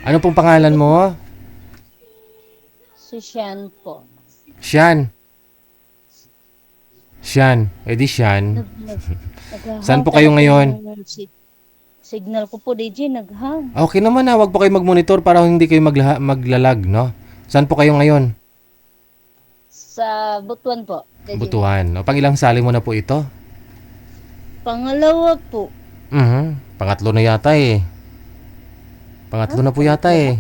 Ano pong pangalan mo? Si Sian po. Sian. Sian. Eh di Sian. Naghahang Saan po kayo talaga ngayon? yung signal ko po, DJ. Naghang. Okay naman wag po kayo mag-monitor para hindi kayo maglalag, no? Saan po kayo ngayon? Sa Butuan po, DJ. Butuan. O, pangilang sali mo na po ito? Pangalawa po. Pangatlo na yata eh. Pangatlo na po yata eh.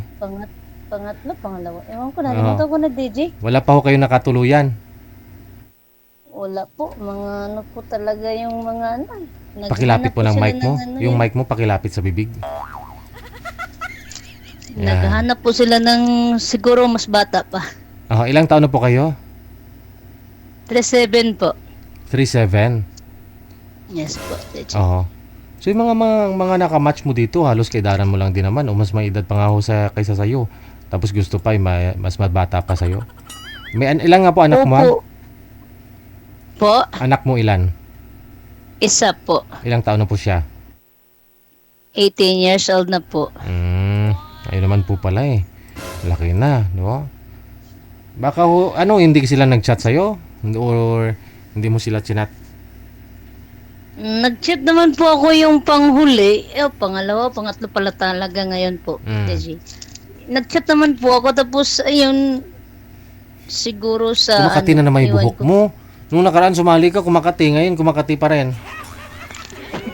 Pangatlo, pangalawa. Ewan ko, nalimutan ko na, DJ. Wala pa ho kayo nakatuluyan. Wala po. Mga ano po talaga yung mga ano. Pakilapit Naghanap po ng sila mic mo. ano Yung eh. mic mo pakilapit sa bibig. Yan. Naghahanap po sila ng siguro mas bata pa. Ilang taon na po kayo? 37 po. 37. Yes po, DJ. Oo. So yung mga nakamatch mo dito, halos kaidaran mo lang din naman o mas may edad pa nga ho kaysa sa'yo. Tapos gusto pa, mas mabata pa sa'yo. Ilan nga po anak mo? Opo. Po, Anak mo ilan? isa po. Ilang taon na po siya? 18 years old na po. Ayun naman po pala eh. Laki na, no? Baka ho, hindi sila nag-chat sa'yo? Or hindi mo sila chinat? Nag-chat naman po ako yung panghuli. Pangalawa, pangatlo pala talaga ngayon po, DJ. Nag-chat naman po ako tapos ayun siguro sa Kumakati na naman yung ewan buhok ko. mo. Nung nakaraan sumali ka, kumakati. Ngayon, kumakati pa rin.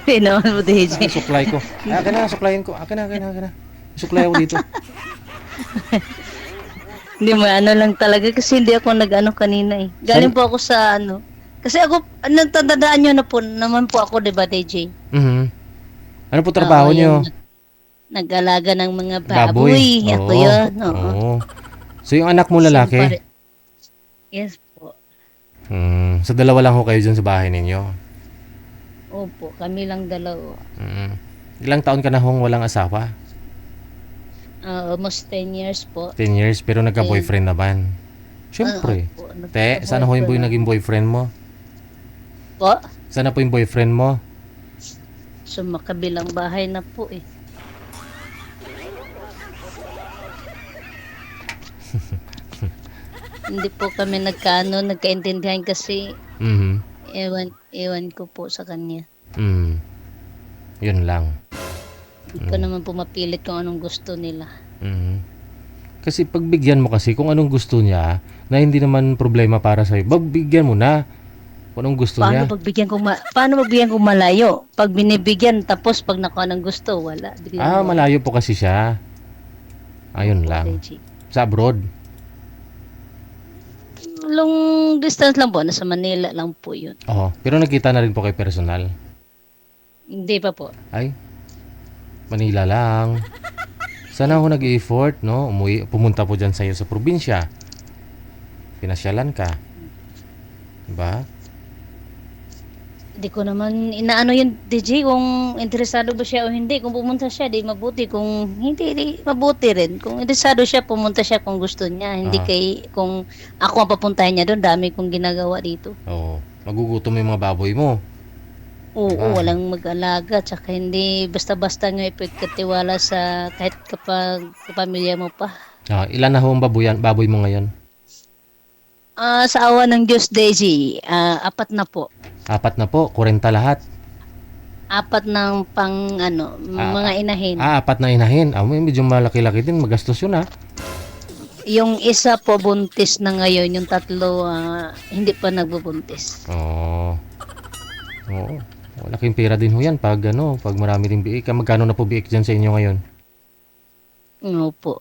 Hindi naman po, DJ. Suklay ko. Akin na, suklayin ko. Akin na. Suklay ako dito. Hindi mo ano lang talaga kasi hindi ako nag-ano kanina eh. Galing po ako sa ano. Kasi ako, natandaan nyo na po naman po ako, di ba, DJ? Ano po trabaho nyo? Nag-alaga ng mga baboy. Ako yun. Oo. So yung anak mo lalaki? Yes po. So dalawa lang ho kayo dyan sa bahay ninyo? Opo, kami lang dalawa. Ilang taon ka na hong walang asawa? Almost 10 years po. 10 years, pero nagka-boyfriend naman. Siyempre. Te, sana ho yung naging boyfriend mo? Po? Sana po yung boyfriend mo? So, makabilang bahay na po eh. Hindi po kami nagkaintindihan kasi ewan ko po sa kanya. Yun lang. Hindi ko naman po mapilit kung anong gusto nila. Kasi pagbigyan mo kasi kung anong gusto niya na hindi naman problema para sa'yo, bigyan mo na kung anong gusto niya. Paano magbigyan kung malayo? Pag binibigyan tapos pag nakuha ng gusto, wala. Malayo po kasi siya. Ayun lang. Sa abroad. Long distance lang po. Nasa Manila lang po yun. Pero nakita na rin po kay personal. Hindi pa po. Ay, Manila lang. Sana ako nag-effort, no? Pumunta po dyan sa'yo sa probinsya. Pinasyalan ka. Diba? Hindi ko naman inaano yun, DJ, kung interesado ba siya o hindi. Kung pumunta siya, di mabuti. Kung hindi, di mabuti rin. Kung interesado siya, pumunta siya kung gusto niya. Hindi kung ako ang papuntahin niya doon, dami kong ginagawa dito. Magugutom yung mga baboy mo. Oo, walang mag-alaga. Tsaka hindi basta-basta nga ipagkatiwala sa kahit kapag kapamilya mo pa. Ilan na ho ang baboy mo ngayon? Sa awa ng Diyos, Daisy, 4 na po. 4 na po, 40 lahat. 4 ng mga inahin. 4 na inahin. Medyo malaki-laki din, magastos yun Yung isa po buntis na ngayon, yung 3 hindi pa nagbubuntis. Oo. Malaking pera din ho yan pag marami ring biik. Magkano na po biik dyan sa inyo ngayon? Po.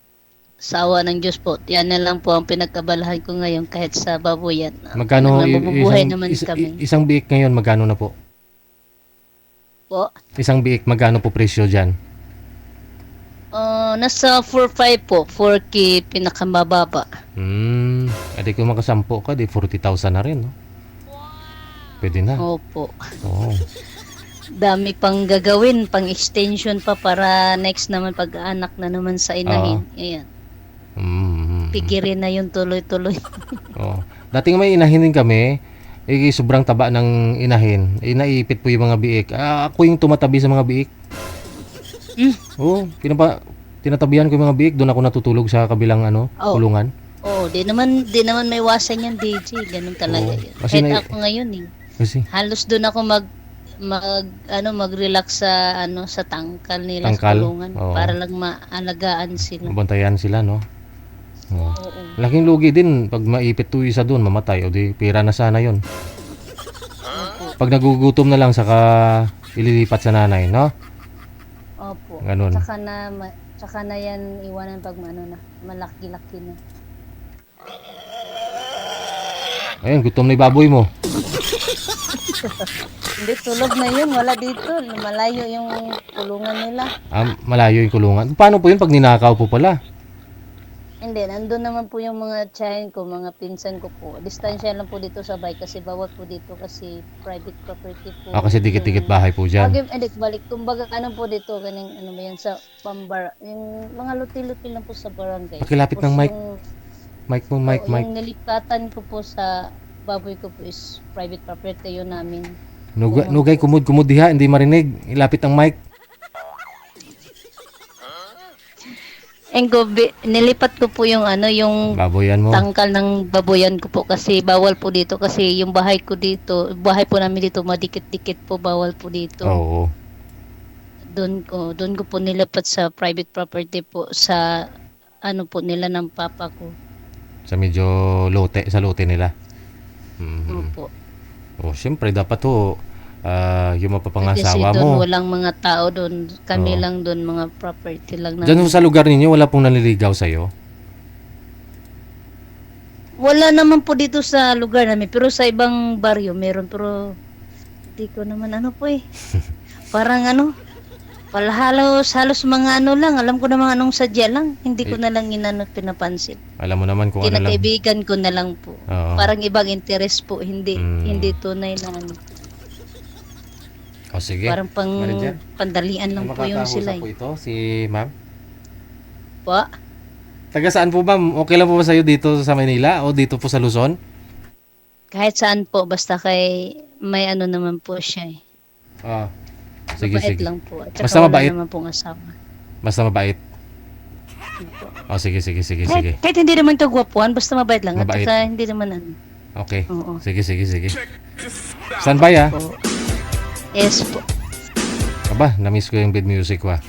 Sa awa ng Diyos po, yan na lang po ang pinagkabalahan ko ngayon kahit sa baboyan. Magkano kami. Isang biik ngayon, magkano na po? Po? Isang biik, magkano po presyo dyan? Nasa 4.5 po, 4K pinakamababa. Edi kung makasampo ka, di 40,000 na rin, no? Pwede na. Opo. dami pang gagawin, pang extension pa para next naman pag-anak na naman sa inahin. Ayan. Pigirin na yung tuloy-tuloy. Dating may inahin din kami, sobrang taba ng inahin. Naiipit po yung mga biik. Ako yung tumatabi sa mga biik. tinatabihan ko yung mga biik, doon ako natutulog sa kabilang Oh. kulungan. Oo, di naman may wasan yan, DJ. Ganun talaga Oo. yun. Kasi Kahit na- ako ngayon eh. Kasi Halos doon ako mag-relax sa tangkal nila Tangkal? sa kulungan Oo. para lang maalagaan sila. mabantayan sila, no? Oo. Oo. Laking lugi din pag maipit to isa doon, mamatay o di pira na sana yon. Pag nagugutom na lang saka ililipat sa nanay, no? Opo. Ganun. Tsaka na yan iwanan pag na malaki-laki na. Ayun, gutom na yung baboy mo. Hindi, tulog na yun. Wala dito. Malayo yung kulungan nila. Malayo yung kulungan. Paano po yun pag ninakaw po pala? Hindi, nandun naman po yung mga tiyahin ko, mga pinsan ko po. Distansya lang po dito sa bahay kasi bawat po dito kasi private property po. Kasi dikit-dikit bahay po dyan. Hindi, balik. Kumbaga, po dito, kaning, ba yan, sa pambar, yung mga luti-luti lang po sa barangay. Pakilapit ng Tapos mic. Mic mo, mic. Yung nilipatan ko po sa baboy ko po is private property yun namin. Nugay, kumud diha, hindi marinig. Ilapit ang mic. Nilipat ko po yung yung Baboyan mo. tangkal ng baboyan ko po kasi bawal po dito kasi yung bahay po namin dito madikit-dikit po, bawal po dito. Oo. Doon ko po nilipat sa private property po sa po nila ng papa ko. Sa medyo sa lote nila. Opo. Oh, siyempre dapat to yung Kasi mapapangasawa doon mo. walang mga tao doon. Kami Oo. lang doon, mga property lang na. Diyan sa lugar ninyo, wala pong nanliligaw sa'yo? Wala naman po dito sa lugar namin, pero sa ibang baryo meron, pero hindi ko naman po eh. Parang halos mga lang, alam ko naman anong sadya lang, hindi ko na lang pinapansin. Alam mo naman kung ano lang. Kinakaibigan ko na lang po. Oo. Parang ibang interest po, hindi Mm. tunay na O sige. Parang Manager? pandalian lang po yung sila. Makakausap po ito, si ma'am. Pa? Taga saan po ma'am? Okay lang po ba sa'yo dito sa Manila o dito po sa Luzon? Kahit saan po, basta may naman po siya eh. Ah. Sige, Mabait sige. lang po. At Basta saka wala mabait. naman pong asawa. Basta mabait. O sige. Kahit hindi naman ito gwapuan, basta mabait lang. Mabait. At saka hindi naman Okay. Oo. Sige. Stand by ah. po. Yes po. Aba, na-miss ko yung bed music ko ah.